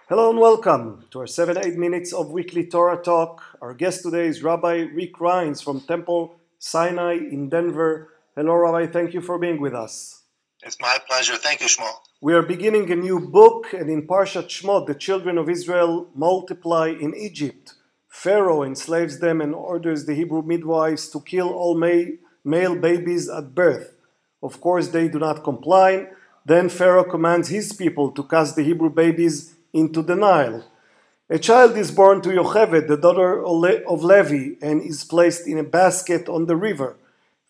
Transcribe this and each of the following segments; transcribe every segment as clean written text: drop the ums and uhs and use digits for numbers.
Hello and welcome to our 7-8 minutes of weekly Torah talk. Our guest today is Rabbi Rheins from Temple Sinai in Denver. Hello, Rabbi. Thank you for being with us. It's my pleasure. Thank you, Shemot. We are beginning a new book, and in Parshat Shemot, the children of Israel multiply in Egypt. Pharaoh enslaves them and orders the Hebrew midwives to kill all male babies at birth. Of course, they do not comply. Then Pharaoh commands his people to cast the Hebrew babies into the Nile. A child is born to Yocheved, the daughter of Levi, and is placed in a basket on the river.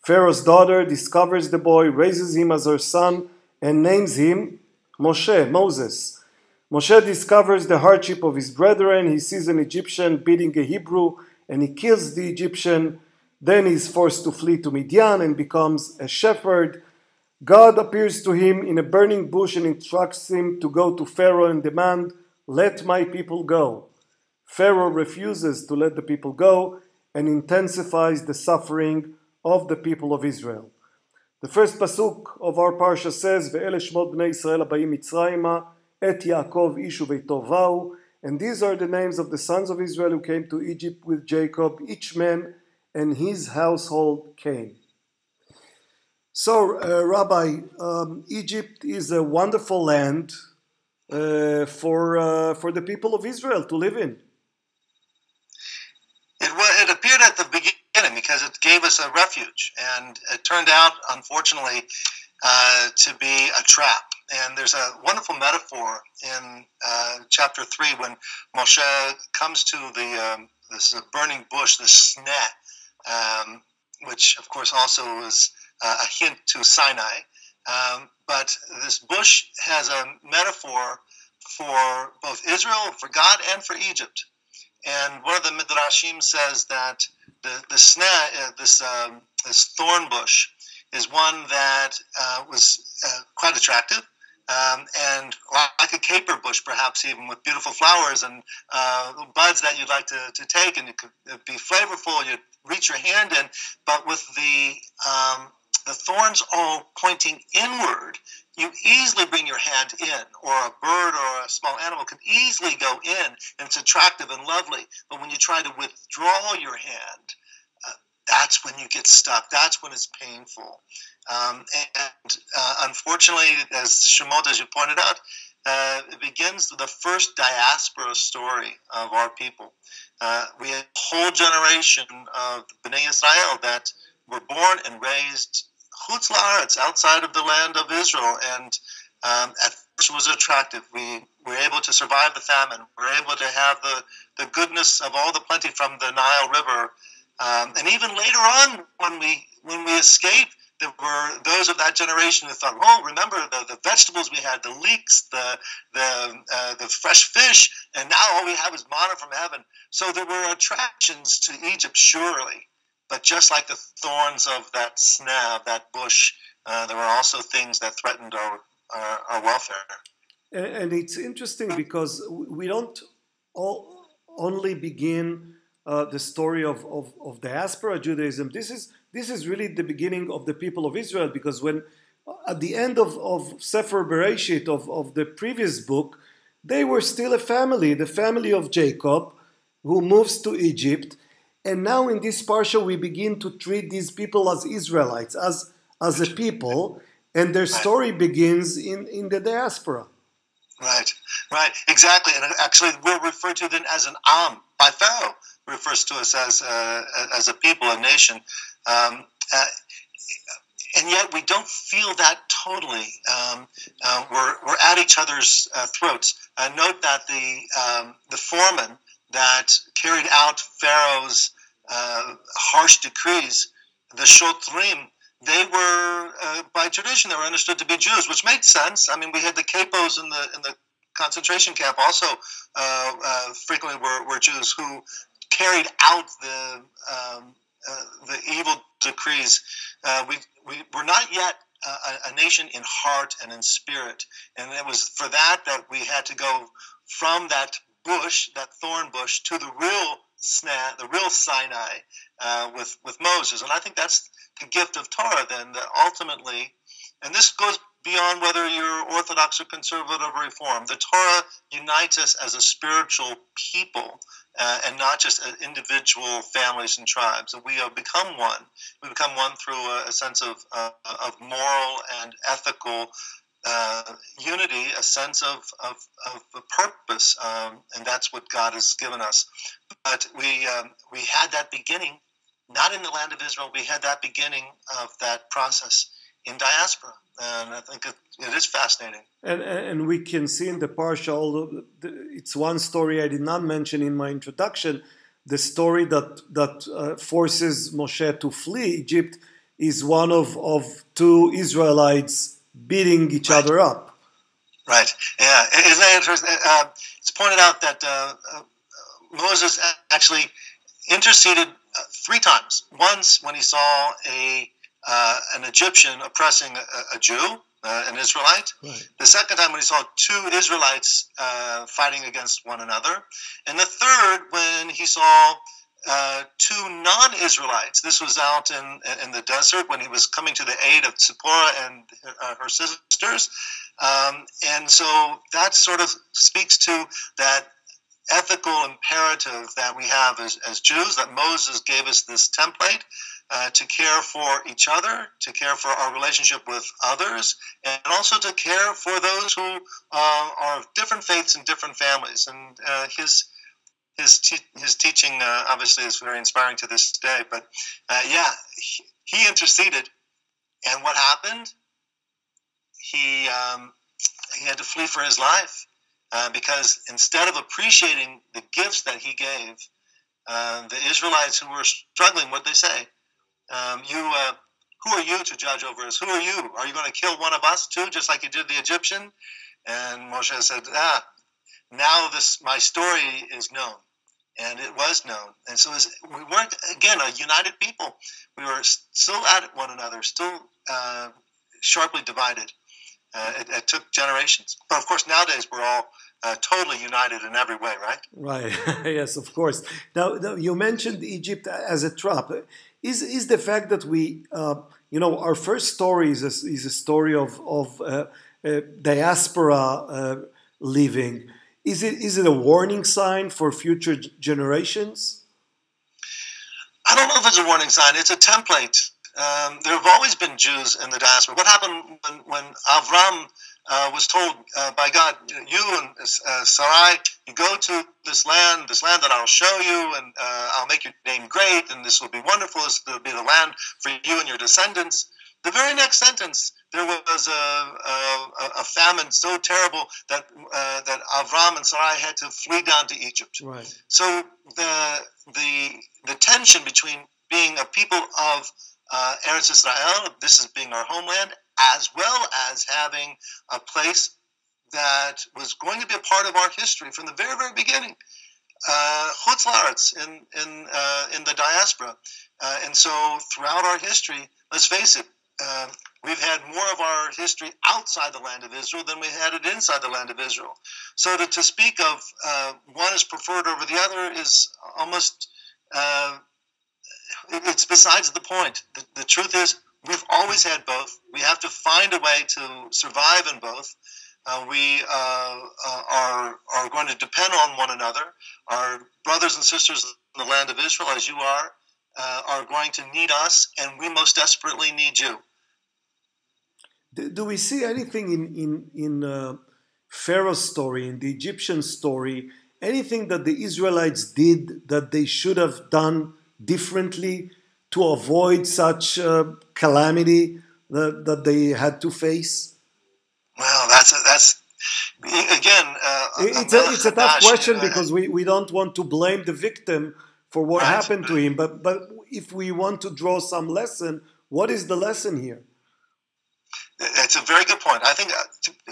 Pharaoh's daughter discovers the boy, raises him as her son, and names him Moses. Moshe discovers the hardship of his brethren. He sees an Egyptian beating a Hebrew, and he kills the Egyptian. Then he is forced to flee to Midian and becomes a shepherd. God appears to him in a burning bush and instructs him to go to Pharaoh and demand, "Let my people go." Pharaoh refuses to let the people go and intensifies the suffering of the people of Israel. The first pasuk of our parsha says, "Ve'ele shmot bnei Yisrael habayim Mitzrayima, et Yaakov ish uveito va'u," and these are the names of the sons of Israel who came to Egypt with Jacob. Each man and his household came. So, Rabbi, Egypt is a wonderful land for the people of Israel to live in. It appeared at the beginning because it gave us a refuge, and it turned out, unfortunately, to be a trap. And there's a wonderful metaphor in chapter 3 when Moshe comes to this burning bush, this sneh, which, of course, also is a hint to Sinai. But this bush has a metaphor for both Israel, for God, and for Egypt. And one of the Midrashim says that the sneh, this thorn bush, is one that was quite attractive, and like a caper bush, perhaps even with beautiful flowers and buds that you'd like to take, and it could be flavorful. You'd reach your hand in, but with the thorns all pointing inward, you easily bring your hand in, or a bird or a small animal can easily go in, and it's attractive and lovely. But when you try to withdraw your hand, that's when you get stuck. That's when it's painful. Unfortunately, as Shemot, as you pointed out, it begins the first diaspora story of our people. We had a whole generation of Bnei Israel that were born and raised Chutz La'aretz, outside of the land of Israel, and at first it was attractive. We were able to survive the famine. We were able to have the goodness of all the plenty from the Nile River, and even later on, when we escaped, there were those of that generation who thought, "Oh, remember the vegetables we had, the leeks, the fresh fish, and now all we have is manna from heaven." So there were attractions to Egypt, surely. But just like the thorns of that sneh, that bush, there were also things that threatened our welfare. And it's interesting because we don't only begin the story of diaspora Judaism. This is really the beginning of the people of Israel, because when at the end of Sefer Bereshit, of the previous book, they were still a family, the family of Jacob, who moves to Egypt. And now in this parsha, we begin to treat these people as Israelites, as a people, and their story begins in the diaspora. Right, exactly. And actually, we're referred to then as an Am by Pharaoh. Refers to us as a people, a nation. And yet we don't feel that totally. We're at each other's throats. Note that the foreman that carried out Pharaoh's harsh decrees, the Shotrim, they were by tradition they were understood to be Jews, which made sense. I mean, we had the capos in the concentration camp also frequently were Jews who carried out the evil decrees. We're not yet a nation in heart and in spirit, and it was for that we had to go from that bush, that thorn bush, to the real sneh, the real Sinai, with Moses. And I think that's the gift of Torah then, that ultimately, and this goes beyond whether you're Orthodox or conservative or Reform. The Torah unites us as a spiritual people and not just as individual families and tribes. And we have become one. We become one through a sense of moral and ethical unity, a sense of purpose, and that's what God has given us. But we had that beginning, not in the land of Israel. We had that beginning of that process in diaspora, and I think it is fascinating. And we can see in the Parsha, although it's one story I did not mention in my introduction, the story that forces Moshe to flee Egypt is one of two Israelites beating each other up. Right. Yeah. Isn't that interesting? It's pointed out that Moses actually interceded 3 times. Once when he saw an Egyptian oppressing a Jew, an Israelite. Right. The second time when he saw 2 Israelites fighting against one another. And the third when he saw 2 non-Israelites. This was out in the desert when he was coming to the aid of Zipporah and her sisters. And so that sort of speaks to that ethical imperative that we have as Jews, that Moses gave us this template to care for each other, to care for our relationship with others, and also to care for those who are of different faiths and different families. And his teaching obviously is very inspiring to this day. But he interceded, and what happened? He had to flee for his life because instead of appreciating the gifts that he gave, the Israelites who were struggling, what they say? Who are you to judge over us? Who are you? Are you going to kill one of us too, just like you did the Egyptian? And Moshe said, now my story is known. And it was known. And so we weren't, again, a united people. We were still at one another, still sharply divided. It took generations. But of course, nowadays we're all totally united in every way, right? Right. Yes, of course. Now, you mentioned Egypt as a trap. Is the fact that we, our first story is a story of diaspora living. Is it a warning sign for future generations? I don't know if it's a warning sign. It's a template. There have always been Jews in the diaspora. What happened when Avram was told by God, you and Sarai, you go to this land that I'll show you, and I'll make your name great, and this will be wonderful. This will be the land for you and your descendants. The very next sentence, there was a famine so terrible that Avram and Sarai had to flee down to Egypt. Right. So the tension between being a people of Eretz Israel, this is being our homeland, as well as having a place that was going to be a part of our history from the very, very beginning, Chutz La'aretz, in the diaspora. And so throughout our history, let's face it, we've had more of our history outside the land of Israel than we had it inside the land of Israel. So to speak of one is preferred over the other is almost, it's besides the point. The truth is, we've always had both. We have to find a way to survive in both. We are going to depend on one another. Our brothers and sisters in the land of Israel, as you are going to need us, and we most desperately need you. Do we see anything in Pharaoh's story, in the Egyptian story, anything that the Israelites did that they should have done differently to avoid such calamity that they had to face? Well, that's again. It's a tough question because we don't want to blame the victim for what happened to him. But if we want to draw some lesson, what is the lesson here? It's a very good point. I think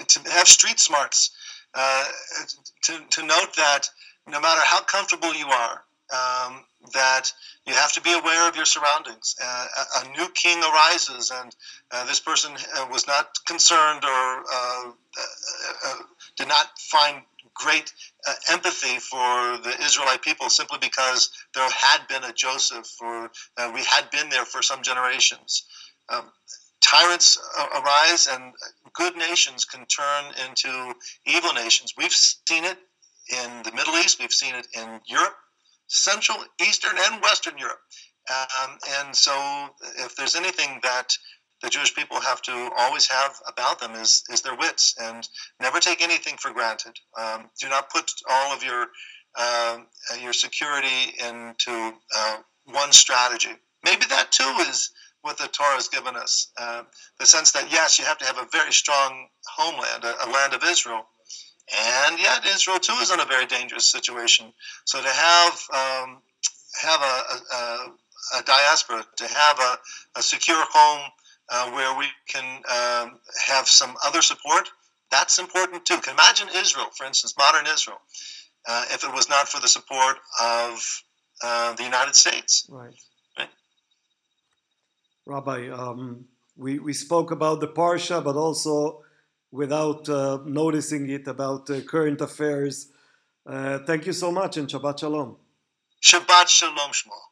to have street smarts, to note that no matter how comfortable you are, that you have to be aware of your surroundings. A new king arises, and this person was not concerned or did not find great empathy for the Israelite people simply because there had been a Joseph, or we had been there for some generations. tyrants arise and good nations can turn into evil nations. We've seen it in the Middle East. We've seen it in Europe, Central, Eastern, and Western Europe. And so if there's anything that the Jewish people have to always have about them is their wits, and never take anything for granted. Do not put all of your security into one strategy. Maybe that too is what the Torah has given us, the sense that yes, you have to have a very strong homeland, a land of Israel, and yet Israel too is in a very dangerous situation. So to have a diaspora, to have a secure home where we can have some other support, that's important too. Can imagine Israel, for instance, modern Israel, if it was not for the support of the United States. Right. Rabbi, we spoke about the Parsha, but also without noticing it, about current affairs. Thank you so much, and Shabbat Shalom. Shabbat Shalom, Shmuel.